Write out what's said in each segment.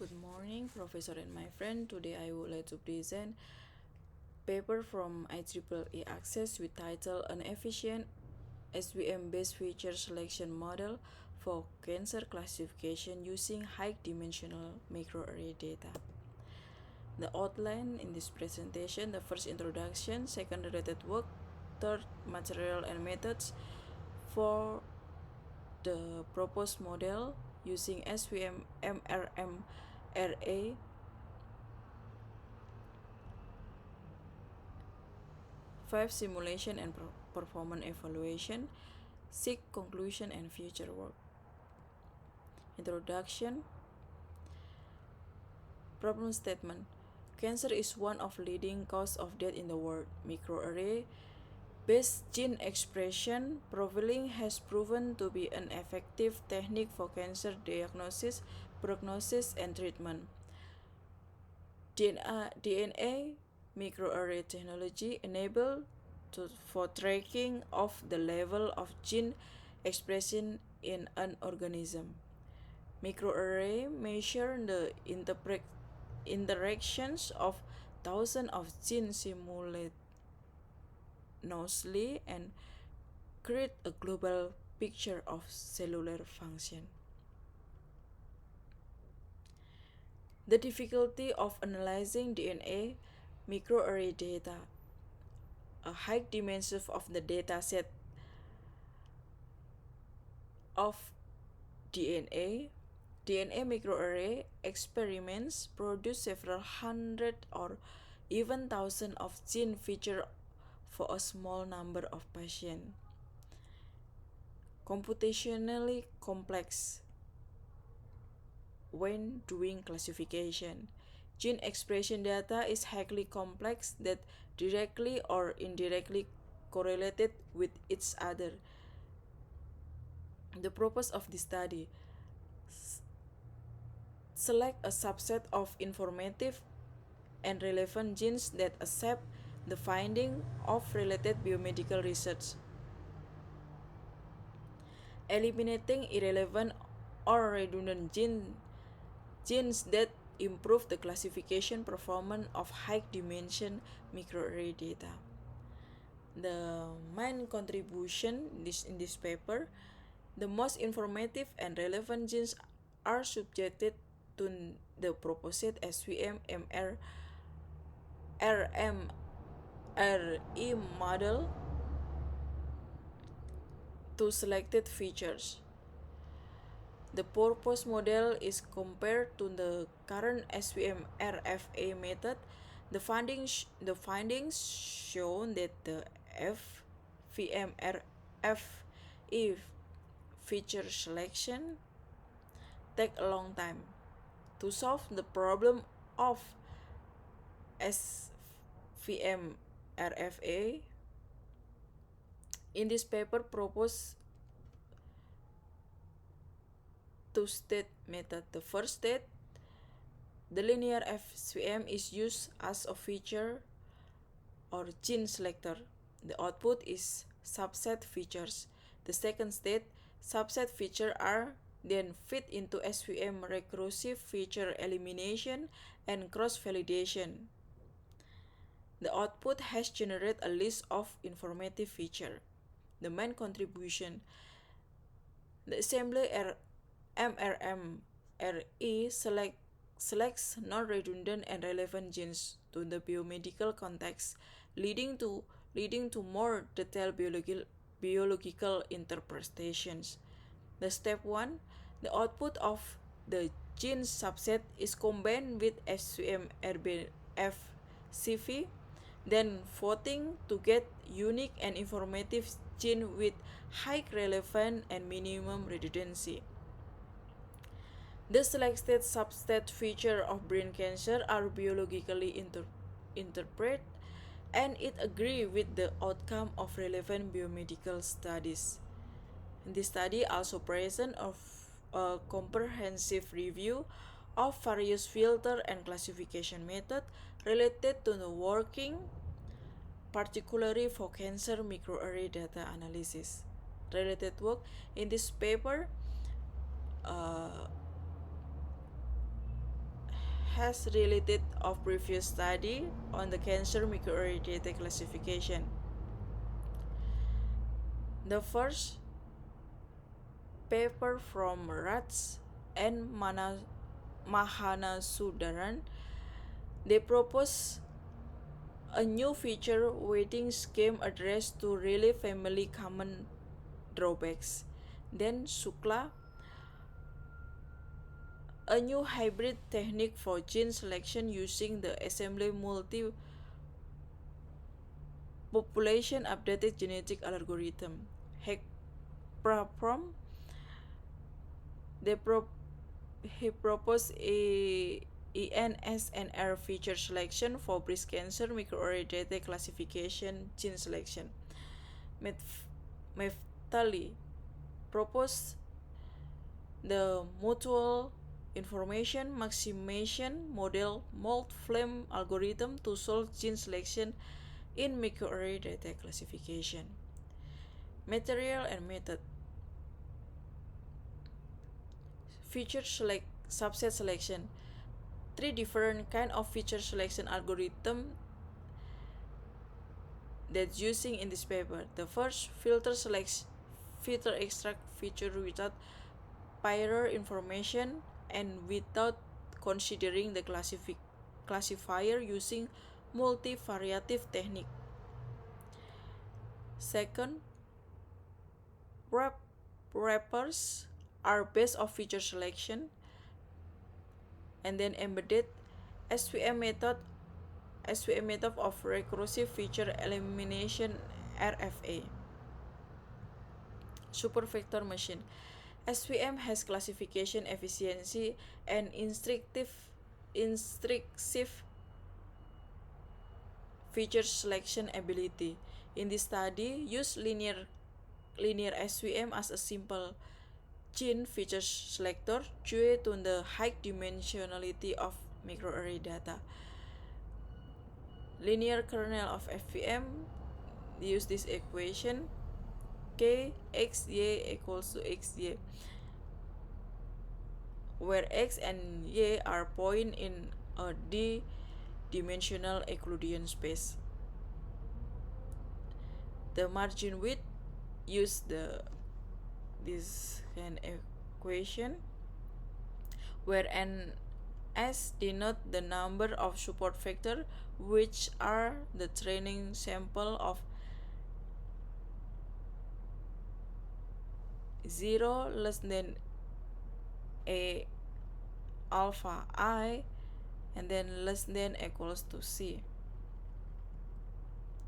Good morning, Professor and my friend. Today I would like to present paper from IEEE Access with title An Efficient SVM-based feature selection model for cancer classification using high-dimensional microarray data. The outline in this presentation: the first introduction, second related work, third material and methods for the proposed model using SVM MRM RA, five simulation and performance evaluation, six conclusion and future work. Introduction. Problem statement. Cancer is one of leading causes of death in the world. Microarray based gene expression profiling has proven to be an effective technique for cancer diagnosis, prognosis, and treatment. DNA microarray technology enabled for tracking of the level of gene expression in an organism. Microarray measure the interactions of thousands of genes simultaneously and create a global picture of cellular function. The difficulty of analyzing DNA microarray data. A high dimension of the data set of DNA microarray experiments produce several hundred or even thousands of gene features for a small number of patients. Computationally complex when doing classification. Gene expression data is highly complex that directly or indirectly correlated with each other. The purpose of this study: select a subset of informative and relevant genes that accept the finding of related biomedical research, eliminating irrelevant or redundant genes that improve the classification performance of high-dimension microarray data. The main contribution in this paper: the most informative and relevant genes are subjected to the proposed SVM RMRE model to selected features. The purpose model is compared to the current SVM RFA method. The findings show that the FVMRFE feature selection take a long time. To solve the problem of SVM RFA, in this paper propose two-stage method. The first stage, the linear SVM is used as a feature or gene selector. The output is subset features. The second stage, subset features are then fit into SVM recursive feature elimination and cross-validation. The output has generated a list of informative features. The main contribution: the assembly MRMRE selects non-redundant and relevant genes to the biomedical context, leading to more detailed biological interpretations. The step 1, the output of the gene subset is combined with SVM RBF-CV, then voting to get unique and informative gene with high relevance and minimum redundancy. The selected subset features of brain cancer are biologically interpreted, and it agrees with the outcome of relevant biomedical studies. This study also presents a comprehensive review of various filter and classification methods related to the working, particularly for cancer microarray data analysis. Related work in this paper has related of previous study on the cancer microarray data classification. The first paper from Rats and Mahana Sudaran, they propose a new feature weighting scheme addressed to really family common drawbacks. Then Sukla, a new hybrid technique for gene selection using the assembly multi population updated genetic algorithm. Hekprom, they he proposed a ENSNR feature selection for breast cancer microarray data classification gene selection. Meftali proposed the mutual information maximization model mold flame algorithm to solve gene selection in microarray data classification. Material and method. Feature subset selection. 3 different kind of feature selection algorithm that's using in this paper. The first, filter extract feature without prior information and without considering the classifier using multivariative technique. Second, wrappers are based on feature selection and then embedded SVM method of recursive feature elimination RFA. Supervector machine. SVM has classification efficiency and instructive feature selection ability. In this study, use linear SVM as a simple gene feature selector due to the high dimensionality of microarray data. Linear kernel of FVM use this equation k xy equals to xy, where x and y are point in a d-dimensional Euclidean space. The margin width use this kind equation where n s denote the number of support vector which are the training sample of 0 less than a alpha I and then less than equals to C.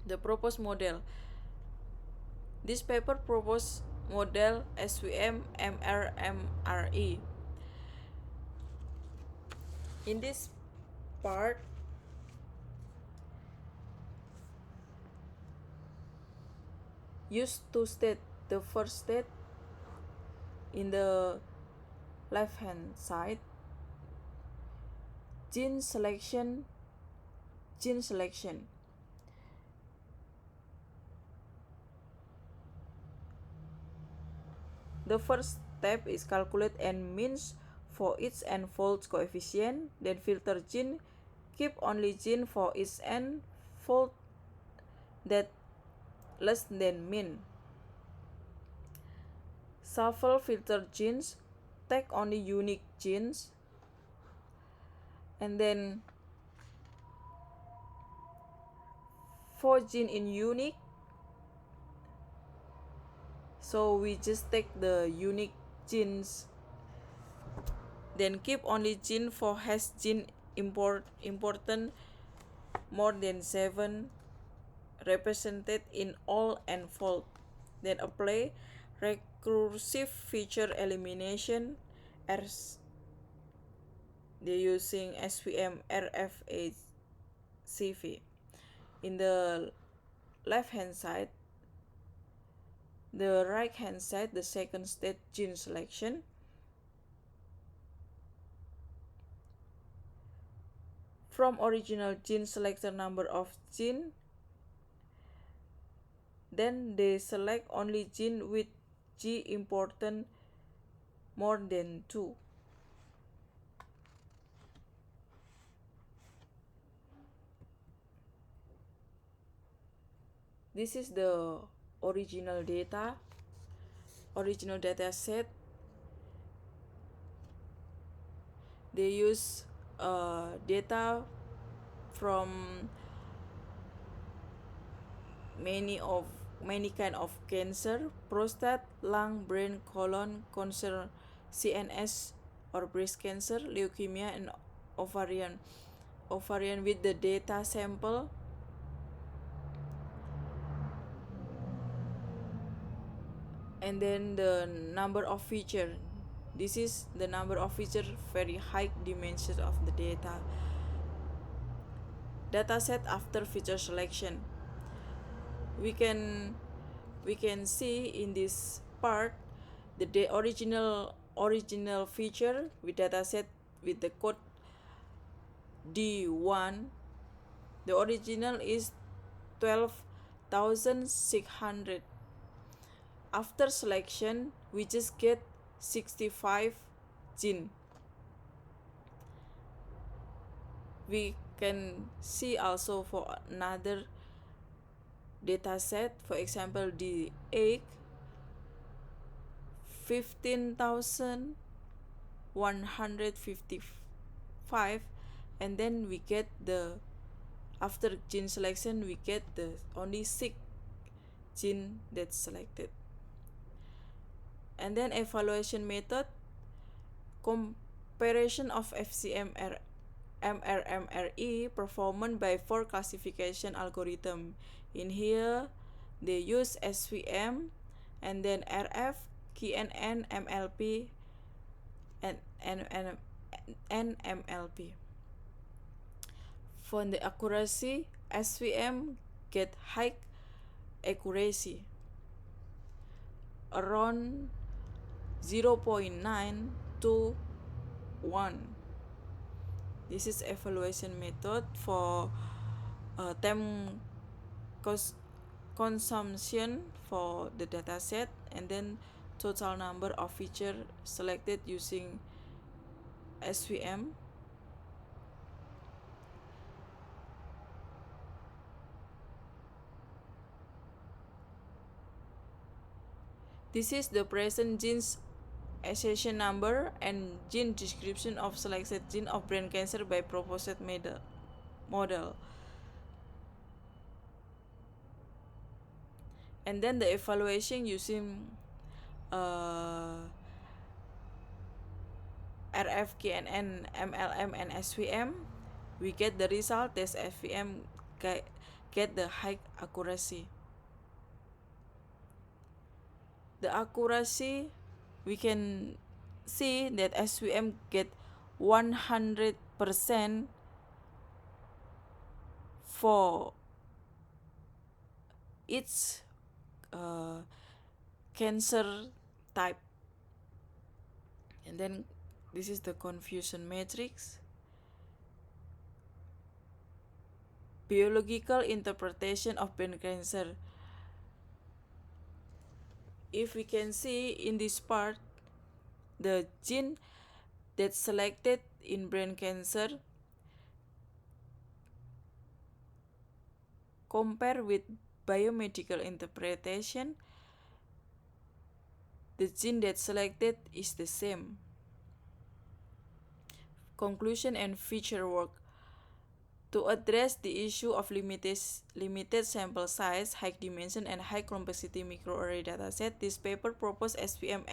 The proposed model. This paper proposed model SVM MRMRE. In this part, use two states. The first state in the left hand side, gene selection. The first step is calculate n means for each n fold coefficient, then filter gene, keep only gene for each n fold that less than mean. Shuffle filter genes, take only unique genes, and then for gene in unique, so we just take the unique genes, then keep only gene for has gene important more than 7 represented in all n fold, then apply recursive feature elimination as they using SVM RFA CV. In the left hand side, the right hand side, the second state gene selection. From original gene select the number of gene, then they select only gene with G important more than 2. This is the original data set. They use data from many kind of cancer: prostate, lung, brain, colon cancer, CNS or breast cancer, leukemia, and ovarian with the data sample. And then the number of feature. This is the number of feature, very high dimensions of the data set after feature selection. We can see in this part the original feature with dataset with the code D1. The original is 12,600. After selection, we just get 65 gene. We can see also for another dataset, for example, the egg, 15,155, and then we get the, after gene selection, we get the only 6 gene that's selected. And then evaluation method, comparison of FCM MRMRE performed by 4 classification algorithm. In here, they use SVM, and then RF, KNN, MLP, and MLP. For the accuracy, SVM get high accuracy, around 0.9 to 1. This is evaluation method for time consumption for the dataset, and then total number of features selected using SVM. This is the present genes accession number and gene description of selected gene of brain cancer by proposed model. And then the evaluation using RF, KNN, MLM, and SVM. We get the result as SVM get the high accuracy. The accuracy, we can see that SVM get 100% for each cancer type. And then this is the confusion matrix. Biological interpretation of brain cancer. If we can see in this part, the gene that's selected in brain cancer compare with biomedical interpretation, the gene that's selected is the same. Conclusion and future work. To address the issue of limited sample size, high dimension, and high complexity microarray dataset, this paper proposed SVM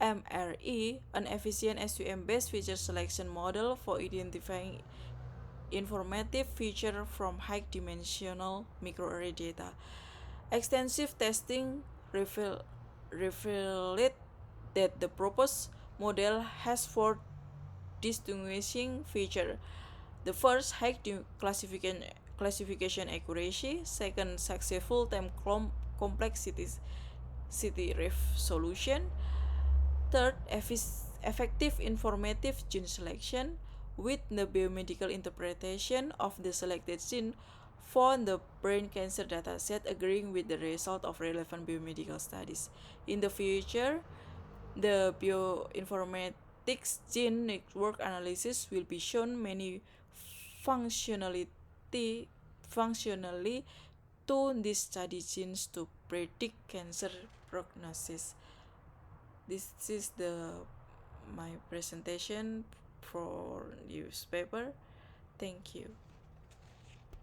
MRE, an efficient SVM-based feature selection model for identifying informative features from high-dimensional microarray data. Extensive testing revealed that the proposed model has 4 distinguishing features. The first, high classification accuracy. Second, successful time complexity resolution. Third, effective informative gene selection with the biomedical interpretation of the selected gene for the brain cancer dataset agreeing with the result of relevant biomedical studies. In the future, the bioinformatics gene network analysis will be shown many functionally tune these study genes to predict cancer prognosis. This is my presentation for newspaper. Thank you.